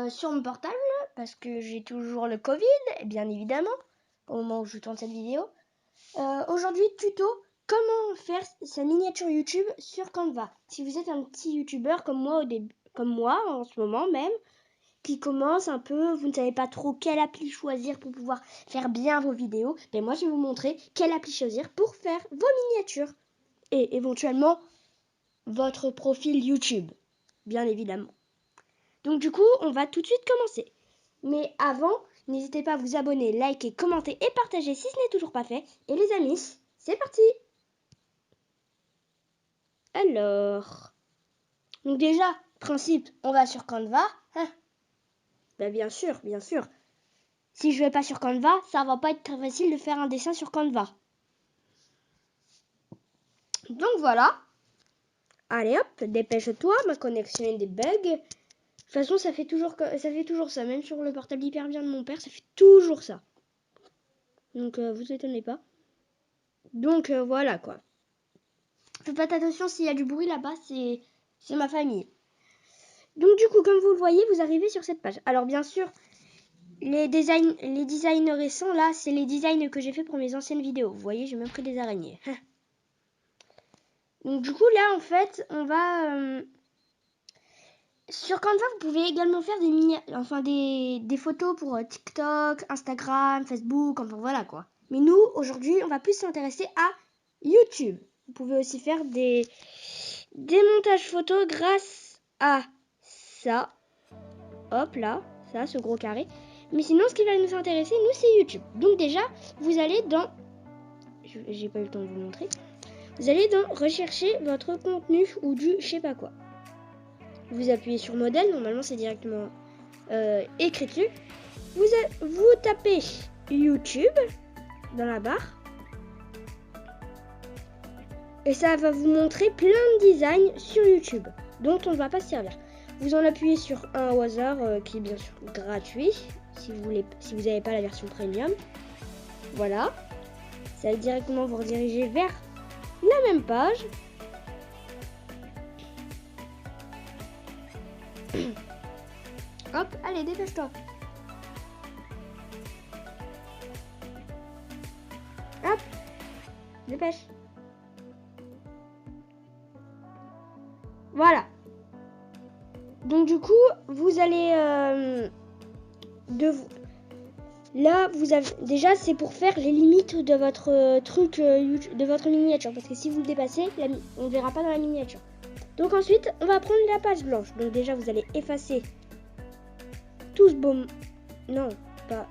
sur mon portable parce que j'ai toujours le Covid, bien évidemment, au moment où je tourne cette vidéo. Aujourd'hui, tuto comment faire sa miniature YouTube sur Canva. Si vous êtes un petit youtubeur comme moi en ce moment même, qui commence un peu, vous ne savez pas trop quelle appli choisir pour pouvoir faire bien vos vidéos, ben moi je vais vous montrer quelle appli choisir pour faire vos miniatures et éventuellement votre profil YouTube, bien évidemment. Donc du coup, on va tout de suite commencer. Mais avant, n'hésitez pas à vous abonner, liker, commenter et partager si ce n'est toujours pas fait. Et les amis, c'est parti! Alors, donc déjà, principe, on va sur Canva. Ben bien sûr. Si je vais pas sur Canva, ça va pas être très facile de faire un dessin sur Canva. Donc voilà. Allez hop, dépêche-toi, ma connexion est des bugs. De toute façon, ça fait toujours ça. Même sur le portable hyper bien de mon père, ça fait toujours ça. Donc vous étonnez pas. Donc voilà quoi. Faites pas attention s'il y a du bruit là-bas, c'est ma famille. Donc du coup, comme vous le voyez, vous arrivez sur cette page. Alors bien sûr, les designs récents là, c'est les designs que j'ai fait pour mes anciennes vidéos. Vous voyez, j'ai même pris des araignées. Donc du coup là, en fait, on va sur Canva, vous pouvez également faire des photos pour TikTok, Instagram, Facebook, enfin voilà quoi. Mais nous, aujourd'hui, on va plus s'intéresser à YouTube. Vous pouvez aussi faire des montages photos grâce à ça. Hop là, ça, ce gros carré. Mais sinon, ce qui va nous intéresser, nous, c'est YouTube. Donc déjà, vous allez dans... J'ai pas eu le temps de vous montrer. Vous allez dans rechercher votre contenu ou du je sais pas quoi. Vous appuyez sur modèle, normalement c'est directement écrit dessus. Vous tapez YouTube dans la barre. Et ça va vous montrer plein de designs sur YouTube dont on ne va pas se servir. Vous en appuyez sur un au hasard qui est bien sûr gratuit si vous n'avez pas la version premium. Voilà. Ça va directement vous rediriger vers la même page. Hop, allez, dépêche-toi. Hop, dépêche. Voilà. Donc du coup, vous allez là, vous avez déjà c'est pour faire les limites de votre truc de votre miniature, parce que si vous le dépassez, on ne verra pas dans la miniature. Donc ensuite, on va prendre la page blanche. Donc déjà, vous allez effacer tout ce beau... Non, pas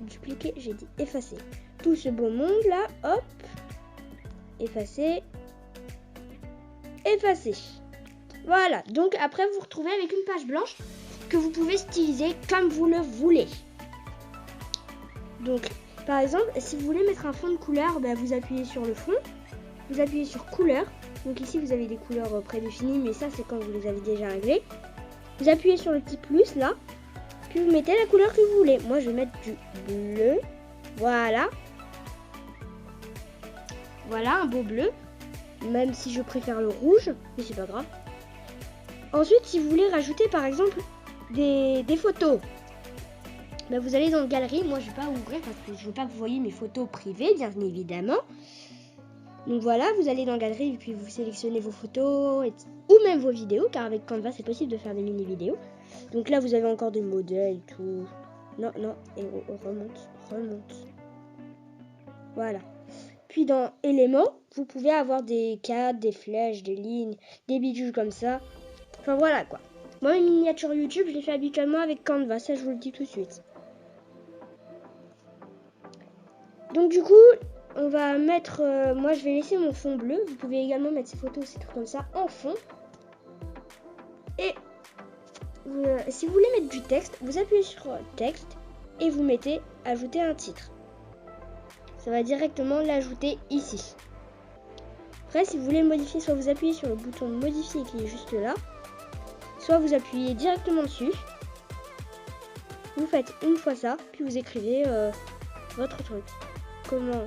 dupliquer, j'ai dit effacer. Tout ce beau monde là, hop. Effacer. Effacer. Voilà, donc après vous vous retrouvez avec une page blanche que vous pouvez styliser comme vous le voulez. Donc, par exemple, si vous voulez mettre un fond de couleur, ben, vous appuyez sur le fond, vous appuyez sur couleur. Donc ici, vous avez des couleurs prédéfinies, mais ça, c'est quand vous les avez déjà réglées. Vous appuyez sur le petit plus, là, puis vous mettez la couleur que vous voulez. Moi, je vais mettre du bleu. Voilà. Voilà, un beau bleu. Même si je préfère le rouge, mais c'est pas grave. Ensuite, si vous voulez rajouter, par exemple, des photos, ben, vous allez dans Galerie. Moi, je vais pas ouvrir parce que je veux pas que vous voyez mes photos privées, bien évidemment. Donc voilà, vous allez dans Galerie et puis vous sélectionnez vos photos ou même vos vidéos, car avec Canva, c'est possible de faire des mini-vidéos. Donc là, vous avez encore des modèles et tout. Non, et remonte. Voilà. Puis dans éléments, vous pouvez avoir des cadres, des flèches, des lignes, des bidules comme ça. Enfin voilà quoi. Moi, mes miniatures YouTube, je les fais habituellement avec Canva, ça je vous le dis tout de suite. Donc du coup, on va mettre... moi, je vais laisser mon fond bleu. Vous pouvez également mettre ces photos, ces trucs comme ça en fond. Et si vous voulez mettre du texte, vous appuyez sur texte et vous mettez ajouter un titre. Ça va directement l'ajouter ici. Après, si vous voulez le modifier, soit vous appuyez sur le bouton modifier qui est juste là, soit vous appuyez directement dessus. Vous faites une fois ça, puis vous écrivez votre truc. Comment ?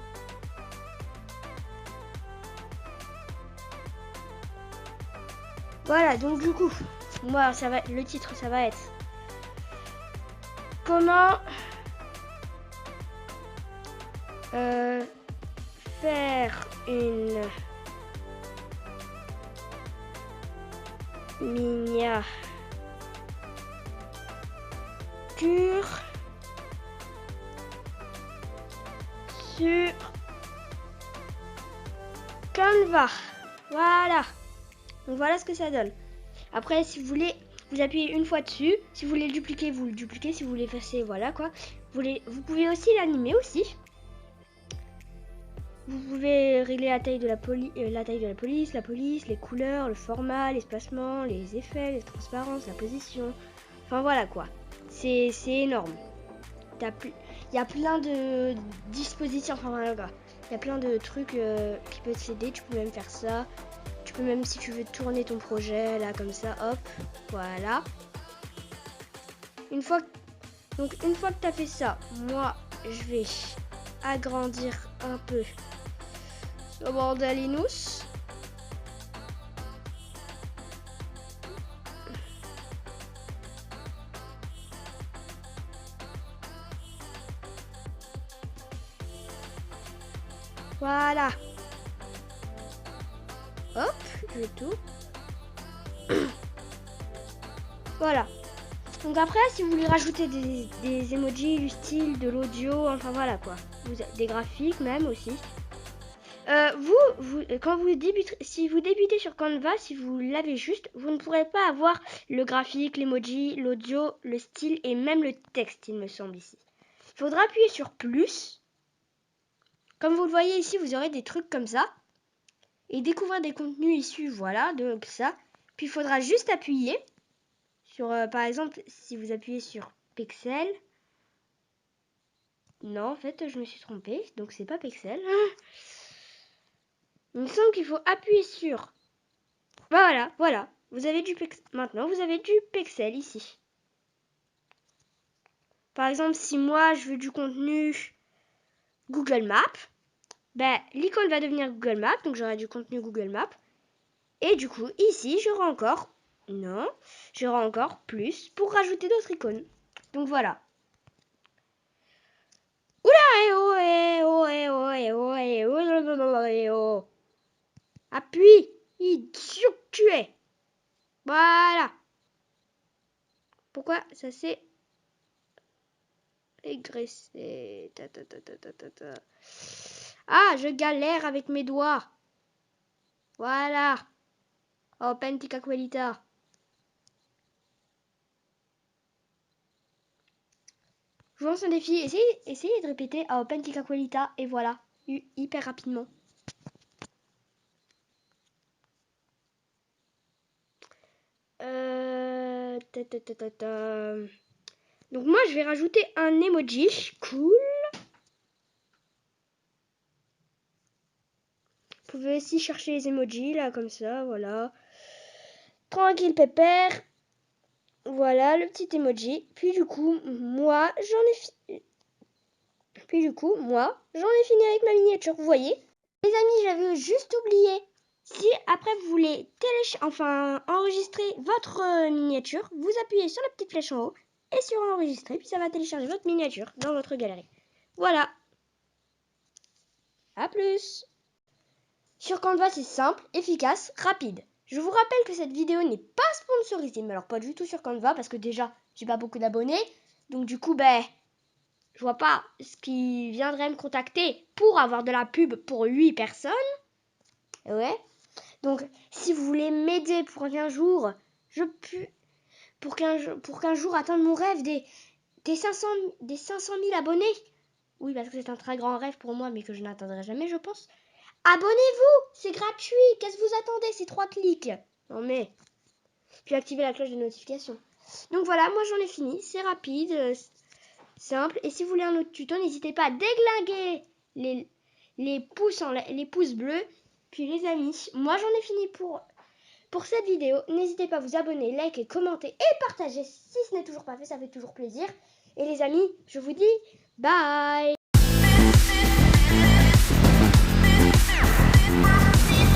Voilà, donc du coup, moi, le titre, ça va être comment faire une miniature sur Canva. Voilà. Donc voilà ce que ça donne. Après, si vous voulez, vous appuyez une fois dessus. Si vous voulez le dupliquer, vous le dupliquez. Si vous voulez effacer, voilà quoi. Vous pouvez aussi l'animer aussi. Vous pouvez régler la taille de la police, la police, les couleurs, le format, l'espacement, les effets, les transparences, la position. Enfin voilà quoi. C'est énorme. Il y a plein de dispositifs. Enfin voilà quoi. Il y a plein de trucs qui peuvent t'aider. Tu peux même faire ça. Tu peux même, si tu veux, tourner ton projet là comme ça. Hop. Voilà. Une fois que tu as fait ça, moi je vais agrandir un peu le bordalinous. Voilà. Hop, je vais tout. Voilà. Donc après, si vous voulez rajouter des emojis, du style, de l'audio, enfin voilà quoi. Des graphiques même aussi. Quand vous débutez, si vous débutez sur Canva, si vous l'avez juste, vous ne pourrez pas avoir le graphique, l'emoji, l'audio, le style et même le texte, il me semble ici. Il faudra appuyer sur plus. Comme vous le voyez ici, vous aurez des trucs comme ça. Et découvrir des contenus issus, voilà, donc ça. Puis il faudra juste appuyer sur, par exemple, si vous appuyez sur Pexel. Non, en fait, je me suis trompée, donc c'est pas Pexel. Il me semble qu'il faut appuyer sur... Voilà, voilà. Vous avez du Pexel. Maintenant, vous avez du Pexel ici. Par exemple, si moi, je veux du contenu Google Maps, ben, l'icône va devenir Google Maps, donc j'aurai du contenu Google Maps. Et du coup, ici, j'aurai encore... Non, j'aurai encore plus pour rajouter d'autres icônes. Donc voilà. Appuie. Tu es. Voilà. Pourquoi ça s'est régressé? Ah, je galère avec mes doigts. Voilà. Open tica qualita. Je vous lance un défi. Essayez de répéter à Open tica qualita et voilà. Hyper rapidement. Donc moi je vais rajouter un emoji cool. Vous pouvez aussi chercher les emojis là comme ça, voilà. Tranquille pépère. Voilà le petit emoji. Puis du coup, moi j'en ai fini avec ma miniature, vous voyez. Les amis, j'avais juste oublié. Si après vous voulez enregistrer votre miniature, vous appuyez sur la petite flèche en haut et sur enregistrer, puis ça va télécharger votre miniature dans votre galerie. Voilà. À plus. Sur Canva, c'est simple, efficace, rapide. Je vous rappelle que cette vidéo n'est pas sponsorisée, mais alors pas du tout sur Canva parce que déjà, j'ai pas beaucoup d'abonnés. Donc du coup, je vois pas ce qui viendrait me contacter pour avoir de la pub pour 8 personnes. Ouais. Donc, si vous voulez m'aider pour qu'un jour, pour qu'un jour atteindre mon rêve des 500 000 abonnés. Oui, parce que c'est un très grand rêve pour moi, mais que je n'atteindrai jamais, je pense. Abonnez-vous, c'est gratuit. Qu'est-ce que vous attendez? C'est 3 clics. Non mais. Puis activez la cloche de notification. Donc voilà, moi j'en ai fini. C'est rapide, simple. Et si vous voulez un autre tuto, n'hésitez pas à déglinguer les pouces bleus. Puis les amis, moi j'en ai fini pour cette vidéo. N'hésitez pas à vous abonner, liker, commenter et partager si ce n'est toujours pas fait. Ça fait toujours plaisir. Et les amis, je vous dis bye.